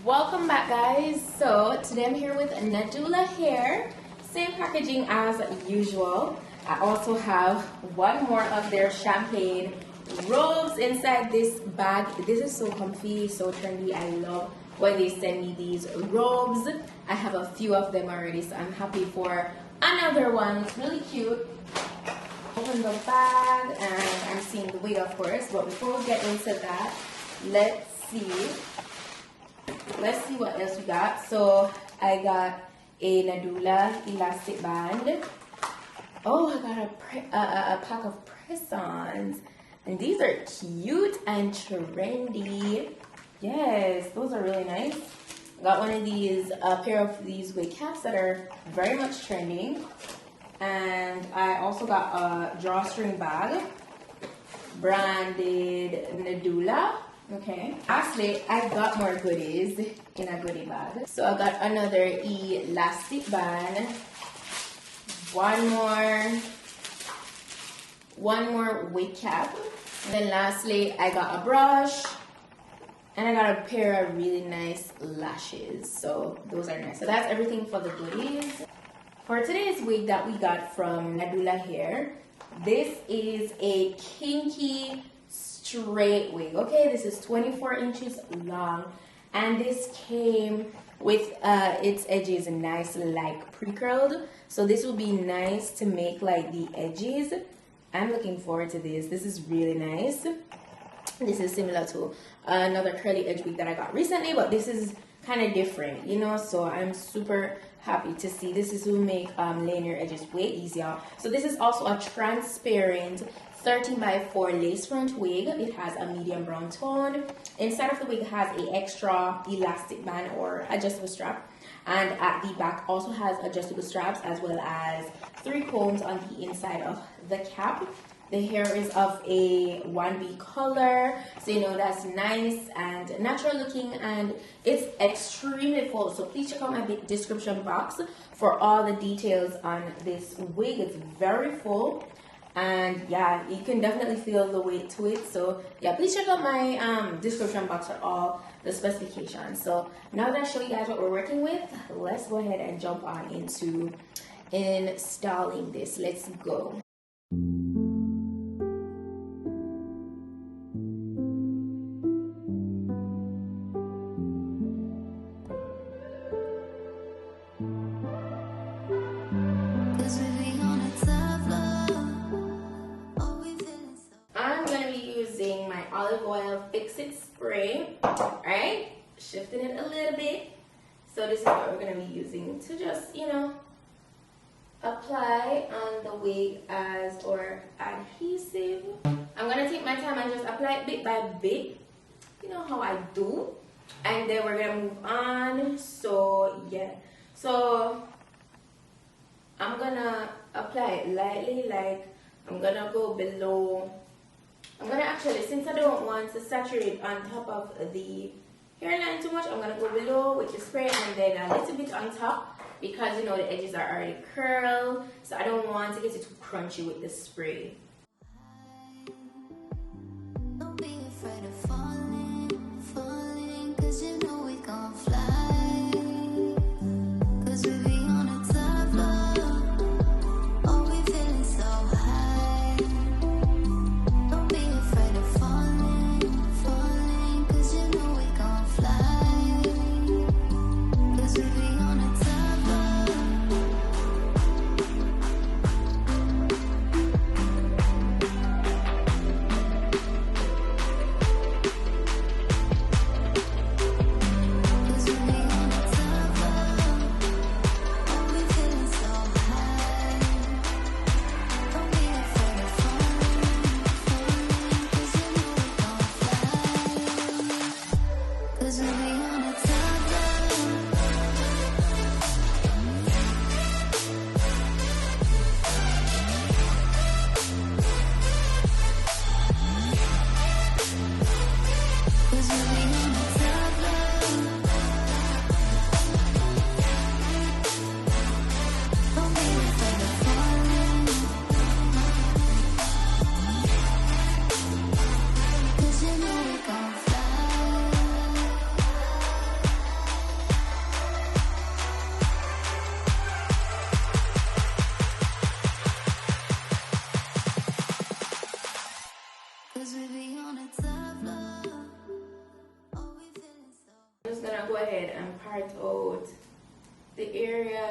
Welcome back, guys. So today I'm here with Nadula hair, same packaging as usual. I also have one more of their champagne robes inside this bag. This is so comfy, so trendy. I love when they send me these robes. I have a few of them already, so I'm happy for another one. It's really cute. Open the bag and I'm seeing the wig, of course, but before we get into that, let's see what else we got. So I got a Nadula elastic band. Oh, I got a pack of press-ons, and these are cute and trendy. Yes, those are really nice. Got one of these, a pair of these wig caps that are very much trending. And I also got a drawstring bag, branded Nadula. Okay. Lastly, I got more goodies in a goodie bag. So I got another elastic band, one more wig cap, and then lastly I got a brush, and I got a pair of really nice lashes. So those are nice. So that's everything for the goodies. For today's wig that we got from Nadula Hair, this is a kinky straight wig. Okay, this is 24 inches long, and this came with its edges nice like pre-curled. So this will be nice to make like the edges. I'm looking forward to this. This is really nice. This is similar to another curly edge wig that I got recently, but this is kind of different, you know, so I'm super happy to see. This will make laying your edges way easier. So this is also a transparent 13x4 lace front wig. It has a medium brown tone. Inside of the wig has an extra elastic band or adjustable strap, and at the back also has adjustable straps as well as 3 combs on the inside of the cap. The hair is of a 1B color, so you know that's nice and natural looking, and it's extremely full. So please check out my description box for all the details on this wig. It's very full, and yeah, you can definitely feel the weight to it. So yeah, please check out my description box for all the specifications. So now that I show you guys what we're working with, let's go ahead and jump on into installing this. Let's go. Olive oil fix-it spray. Alright, shifting it a little bit. So this is what we're going to be using to just, you know, apply on the wig as or adhesive. I'm going to take my time and just apply it bit by bit, you know how I do, and then we're going to move on. So yeah, so I'm going to apply it lightly, like I'm going to go below. I'm going to actually, since I don't want to saturate on top of the hairline too much, I'm going to go below with the spray and then a little bit on top, because you know the edges are already curled, so I don't want to get it too crunchy with the spray. Don't be afraid of falling, falling, 'cause you know we gon' fly, 'cause we be on a top floor, oh we feeling so high.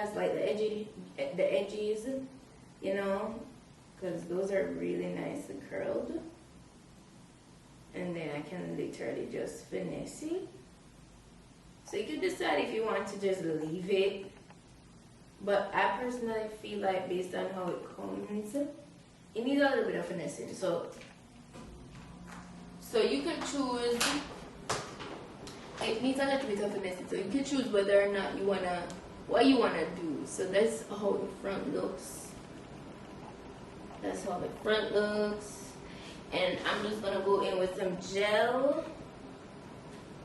has like the edges, you know, because those are really nice and curled. And then I can literally just finesse it. So you can decide if you want to just leave it, but I personally feel like based on how it comes, it needs a little bit of finessing. So you can choose. It needs a little bit of finessing. So you can choose whether or not you what you wanna do. So that's how the front looks. That's how the front looks. And I'm just gonna go in with some gel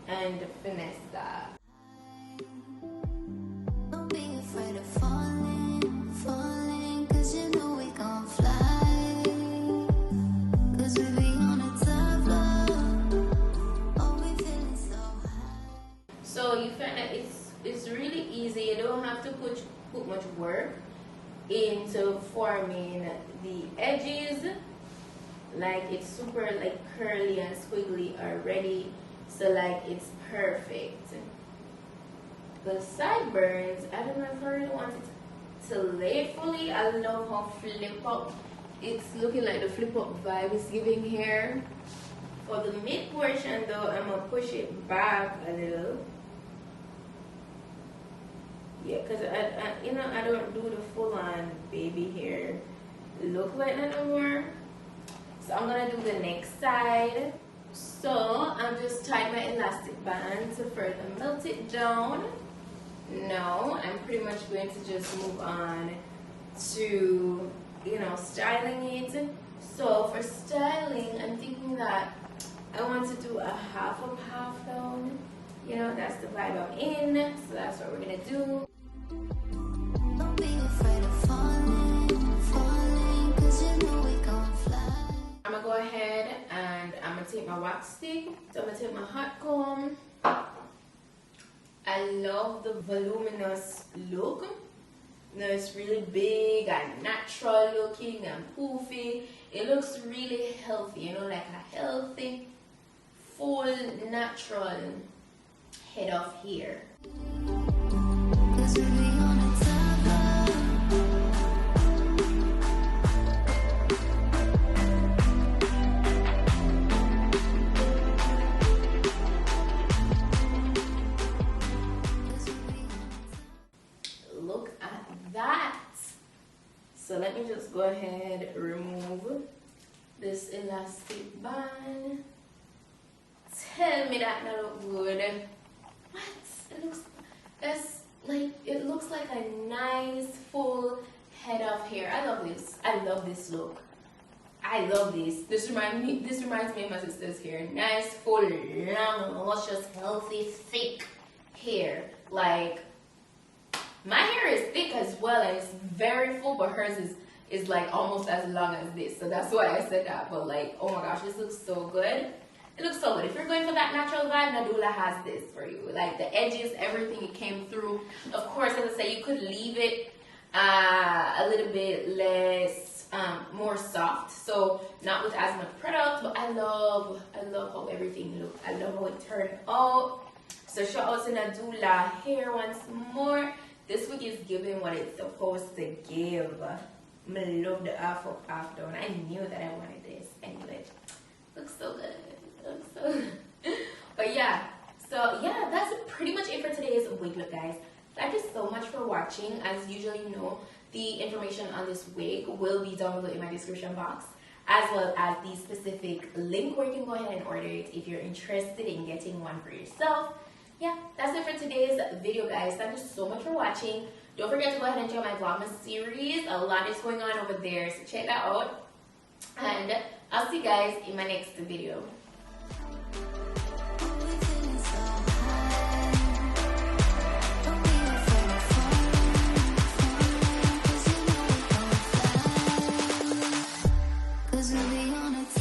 and finesse that. Don't be afraid of falling, cause you know we gon' fly. Cause we be on a tough love. Oh, we feeling so high. So you find that it's really easy. You don't have to put much work into forming the edges. Like it's super like curly and squiggly already, so like it's perfect. The sideburns, I don't know if I really want it to lay fully. I love how flip up it's looking, like the flip up vibe is giving here. For the mid portion though, I'm gonna push it back a little. Yeah, because I don't do the full on baby hair look like that no more. So I'm gonna do the next side. So I'm just tying my elastic band to further melt it down. Now I'm pretty much going to just move on to, you know, styling it. So for styling, I'm thinking that I want to do a half up, half down. You know, that's the vibe I'm in. So that's what we're gonna do. Don't be afraid of falling, cause you know we gon' fly. I'm gonna go ahead and I'm gonna take my wax stick. So I'm gonna take my hot comb. I love the voluminous look. You know, it's really big and natural looking and poofy. It looks really healthy, you know, like a healthy, full, natural head of hair. Cause we be on a tough love. Look at that. So let me just go ahead, remove this elastic band. Tell me that not look good. What? It looks like a nice full head of hair. I love this. I love this look. I love this. This reminds me of my sister's hair. Nice, full, long, luscious, healthy, thick hair. Like, my hair is thick as well and it's very full, but hers is like almost as long as this. So that's why I said that. But like, oh my gosh, this looks so good. It looks so good. If you're going for that natural vibe, Nadula has this for you. Like the edges, everything, it came through. Of course, as I say, you could leave it a little bit less, more soft. So not with as much product, but I love how everything looked. I love how it turned out. So shout out to Nadula hair once more. This wig is giving what it's supposed to give. I love the half up, half down. I knew that I wanted this. Anyway, looks so good. But yeah, so yeah, that's pretty much it for today's wig look, guys. Thank you so much for watching. As usual, you know, the information on this wig will be down below in my description box, as well as the specific link where you can go ahead and order it if you're interested in getting one for yourself. Yeah, that's it for today's video, guys. Thank you so much for watching. Don't forget to go ahead and check out my Vlogmas series. A lot is going on over there, so check that out. And I'll see you guys in my next video. Cause we be on a